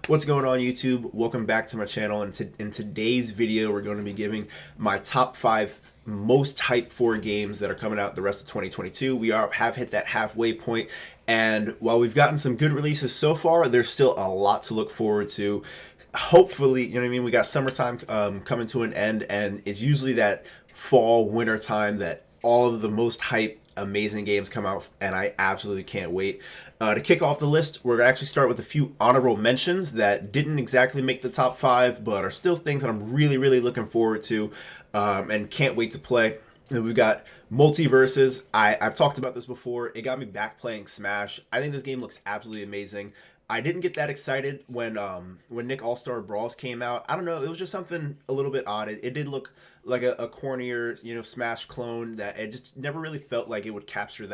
What's going on, YouTube? Welcome back to my channel. And in today's video, we're going to be giving my top 5 most hyped for games that are coming out the rest of 2022. We have hit that halfway point, and while we've gotten some good releases so far, there's still a lot to look forward to. Hopefully, you know what I mean, we got summertime coming to an end, and it's usually that fall winter time that all of the most hype amazing games come out, and I absolutely can't wait. To kick off the list, we're going to actually start with a few honorable mentions that didn't exactly make the top 5, but are still things that I'm really looking forward to, and can't wait to play. And we've got Multiverses. I've talked about this before. It got me back playing Smash. I think this game looks absolutely amazing. I didn't get that excited when Nick All-Star Brawls came out. I don't know, it was just something a little bit odd. It did look like a cornier, Smash clone that it just never really felt like it would capture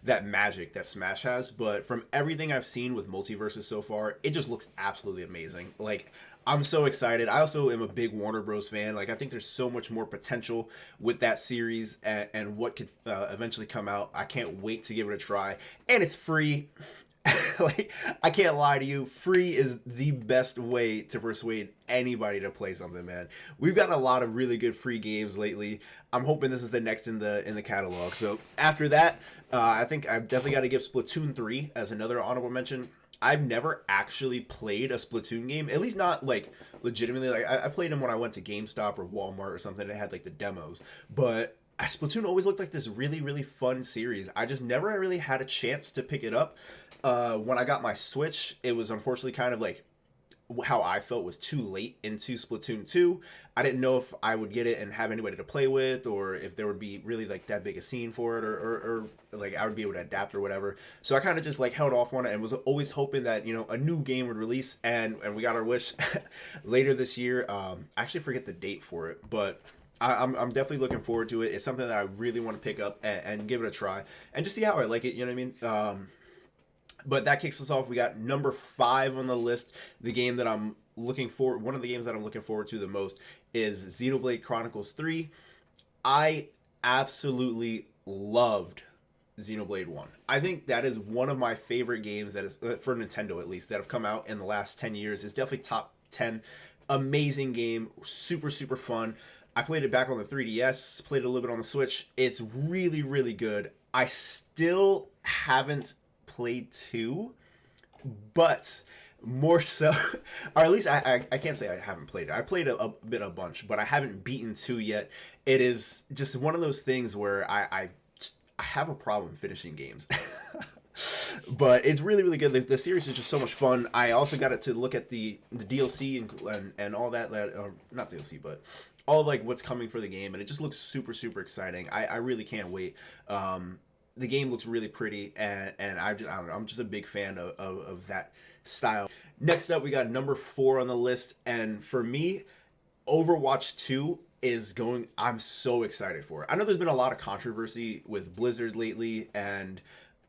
that magic that Smash has. But from everything I've seen with Multiverses so far, it just looks absolutely amazing. Like, I'm so excited. I also am a big Warner Bros. Fan. Like, I think there's so much more potential with that series and what could eventually come out. I can't wait to give it a try. And it's free. Like, I can't lie to you, free is the best way to persuade anybody to play something, man. We've gotten a lot of really good free games lately. I'm hoping this is the next in the catalog. So after that, I think I've definitely got to give Splatoon 3 as another honorable mention. I've never actually played a Splatoon game, at least not like legitimately. Like, I played them when I went to GameStop or Walmart or something that had like the demos, but Splatoon always looked like this really fun series. I just never really had a chance to pick it up. When I got my Switch, it was unfortunately kind of like how I felt was too late into Splatoon 2. I didn't know if I would get it and have anybody to play with, or if there would be really like that big a scene for it, or like I would be able to adapt or whatever. So I kind of just like held off on it and was always hoping that a new game would release, and we got our wish later this year. I actually forget the date for it, but I'm definitely looking forward to it. It's something that I really want to pick up and give it a try and just see how I like it. You know what I mean? But that kicks us off. We got number 5 on the list. The game that I'm looking for, one of the games that I'm looking forward to the most, is Xenoblade Chronicles 3. I absolutely loved Xenoblade 1. I think that is one of my favorite games that is, for Nintendo at least, that have come out in the last 10 years. It's definitely top 10. Amazing game. Super fun. I played it back on the 3DS, played it a little bit on the Switch. It's really good. I still haven't played 2, but more so, or at least I can't say I haven't played it. I played a bunch, but I haven't beaten 2 yet. It is just one of those things where I have a problem finishing games. But it's really good. The series is just so much fun. I also got it to look at the DLC and all that, not DLC, but all like what's coming for the game, and it just looks super exciting. I really can't wait. The game looks really pretty, and I don't know, I'm just a big fan of that style. Next up, we got number 4 on the list, and for me, Overwatch 2 is going. I'm so excited for it. I know there's been a lot of controversy with Blizzard lately, and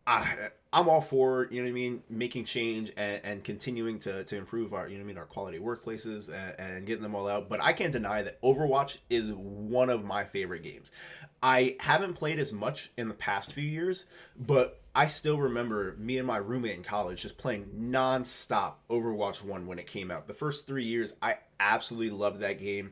I'm all for, what I mean, making change and continuing to improve our, our quality workplaces and getting them all out. But I can't deny that Overwatch is one of my favorite games. I haven't played as much in the past few years, but I still remember me and my roommate in college just playing nonstop Overwatch 1 when it came out. The first 3 years, I absolutely loved that game.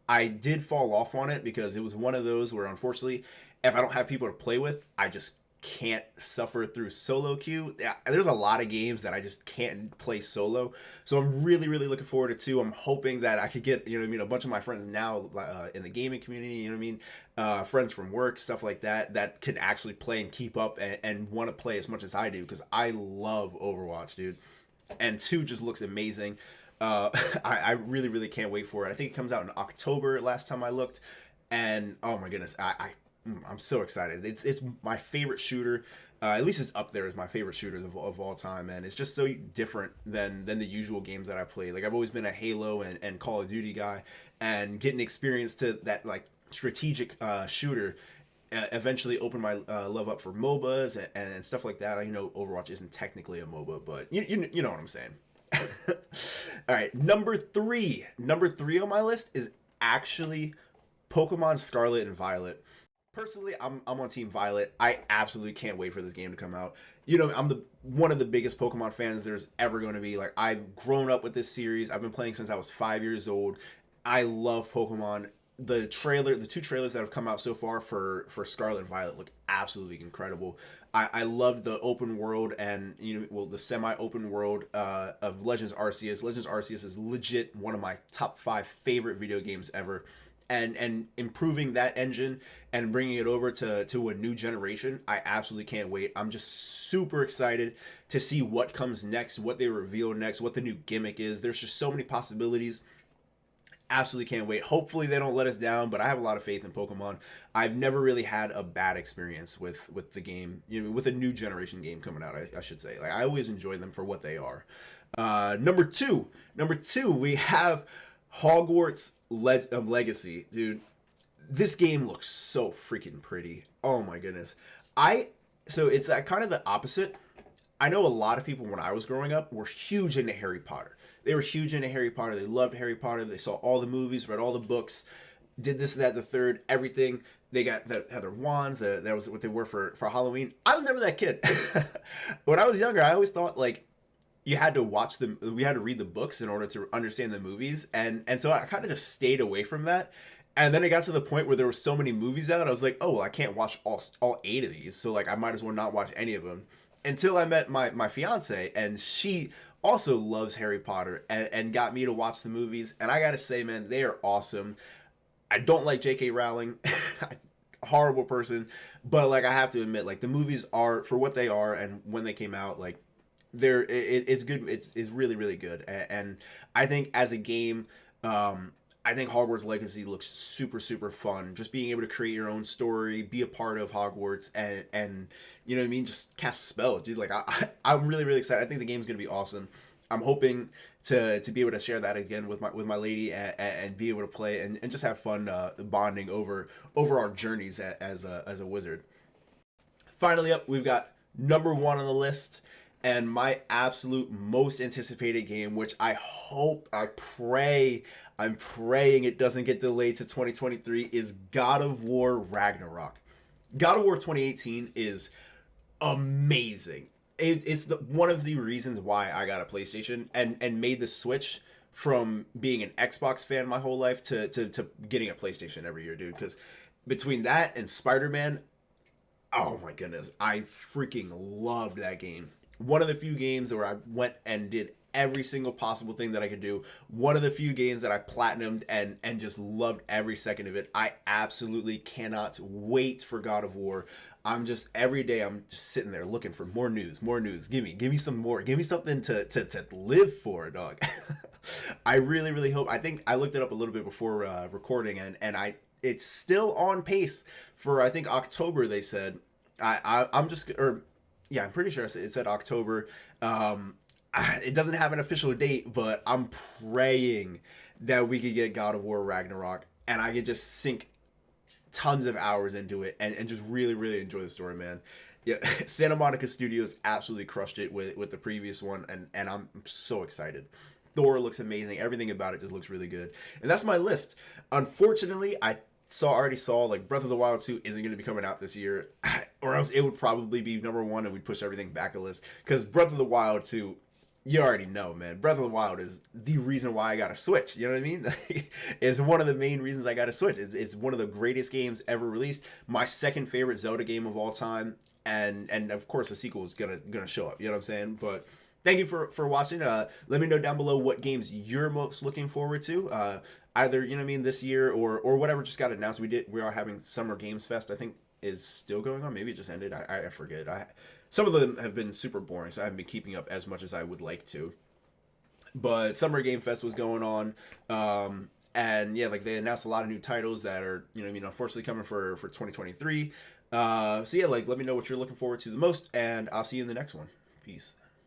I did fall off on it because it was one of those where, unfortunately, if I don't have people to play with, I just can't suffer through solo queue. There's a lot of games that I just can't play solo. So I'm really looking forward to 2. I'm hoping that I could get, a bunch of my friends now in the gaming community, friends from work, stuff like that can actually play and keep up and want to play as much as I do, because I love Overwatch, dude. And 2 just looks amazing. I really can't wait for it. I think it comes out in October last time I looked, and oh my goodness, I'm so excited. It's my favorite shooter. At least it's up there as my favorite shooters of all time, and it's just so different than the usual games that I play. Like, I've always been a Halo and Call of Duty guy, and getting experience to that like strategic shooter eventually opened my love up for MOBAs and stuff like that. Overwatch isn't technically a MOBA, but you know what I'm saying. All right, number 3 on my list is actually Pokemon Scarlet and Violet. personally, I'm on Team Violet. I absolutely can't wait for this game to come out. I'm the one of the biggest Pokemon fans there's ever going to be. Like, I've grown up with this series. I've been playing since I was 5 years old. I love Pokemon. The two trailers that have come out so far for Scarlet and Violet look absolutely incredible. I love the open world and the semi-open world of Legends Arceus. Legends Arceus is legit one of my top 5 favorite video games ever. And improving that engine and bringing it over to a new generation, I absolutely can't wait. I'm just super excited to see what comes next, what they reveal next, what the new gimmick is. There's just so many possibilities. Absolutely can't wait. Hopefully they don't let us down, but I have a lot of faith in Pokemon. I've never really had a bad experience with the game, with a new generation game coming out, I should say. Like, I always enjoy them for what they are. Number two, we have Hogwarts Legacy. Dude, this game looks so freaking pretty. Oh my goodness. So it's kind of the opposite. I know a lot of people when I was growing up were huge into Harry Potter. They were huge into Harry Potter. They loved Harry Potter. They saw all the movies, read all the books, did this, that, the third, everything. They had their wands. That was what they were for Halloween. I was never that kid. When I was younger, I always thought, like, we had to read the books in order to understand the movies. And so I kind of just stayed away from that. And then it got to the point where there were so many movies out, I was like, oh, well, I can't watch all 8 of these. So, like, I might as well not watch any of them. Until I met my fiance, and she also loves Harry Potter and got me to watch the movies. And I gotta say, man, they are awesome. I don't like J.K. Rowling. Horrible person. But, like, I have to admit, like, the movies are, for what they are and when they came out, like, it's good. It's really, really good. And I think as a game, I think Hogwarts Legacy looks super, super fun. Just being able to create your own story, be a part of Hogwarts, and you know what I mean, just cast spells, dude. Like, I'm really, really excited. I think the game's gonna be awesome. I'm hoping to be able to share that again with my lady and be able to play and just have fun bonding over our journeys as a wizard. Finally up, we've got number 1 on the list. And my absolute most anticipated game, which I'm praying it doesn't get delayed to 2023, is God of War Ragnarok. God of War 2018 is amazing. It's one of the reasons why I got a PlayStation and made the switch from being an Xbox fan my whole life to getting a PlayStation every year, dude. Because between that and Spider-Man, oh my goodness, I freaking loved that game. One of the few games where I went and did every single possible thing that I could do. One of the few games that I platinumed and just loved every second of it. I absolutely cannot wait for God of War. Every day I'm just sitting there looking for more news. Give me some more. Give me something to live for, dog. I really, really hope. I think I looked it up a little bit before recording, and it's still on pace for, I think, October, they said. I'm pretty sure it said October. It doesn't have an official date, but I'm praying that we could get God of War Ragnarok and I could just sink tons of hours into it and just really, really enjoy the story, man. Yeah, Santa Monica Studios absolutely crushed it with the previous one, and I'm so excited. Thor looks amazing. Everything about it just looks really good. And that's my list. Unfortunately, I already saw like Breath of the Wild 2 isn't going to be coming out this year, or else it would probably be number 1 and we'd push everything back a list. Because Breath of the Wild 2, you already know, man. Breath of the Wild is the reason why I got to Switch. You know what I mean? It's one of the main reasons I got to Switch. It's one of the greatest games ever released. My second favorite Zelda game of all time, and of course the sequel is gonna show up. You know what I'm saying? But thank you for watching. Let me know down below what games you're most looking forward to. Either, you know what I mean, this year or whatever just got announced. We are having Summer Games Fest, I think, is still going on. Maybe it just ended. I forget. Some of them have been super boring, so I haven't been keeping up as much as I would like to. But Summer Game Fest was going on. And yeah, like they announced a lot of new titles that are, you know what I mean, unfortunately coming for 2023. So yeah, like let me know what you're looking forward to the most, and I'll see you in the next one. Peace.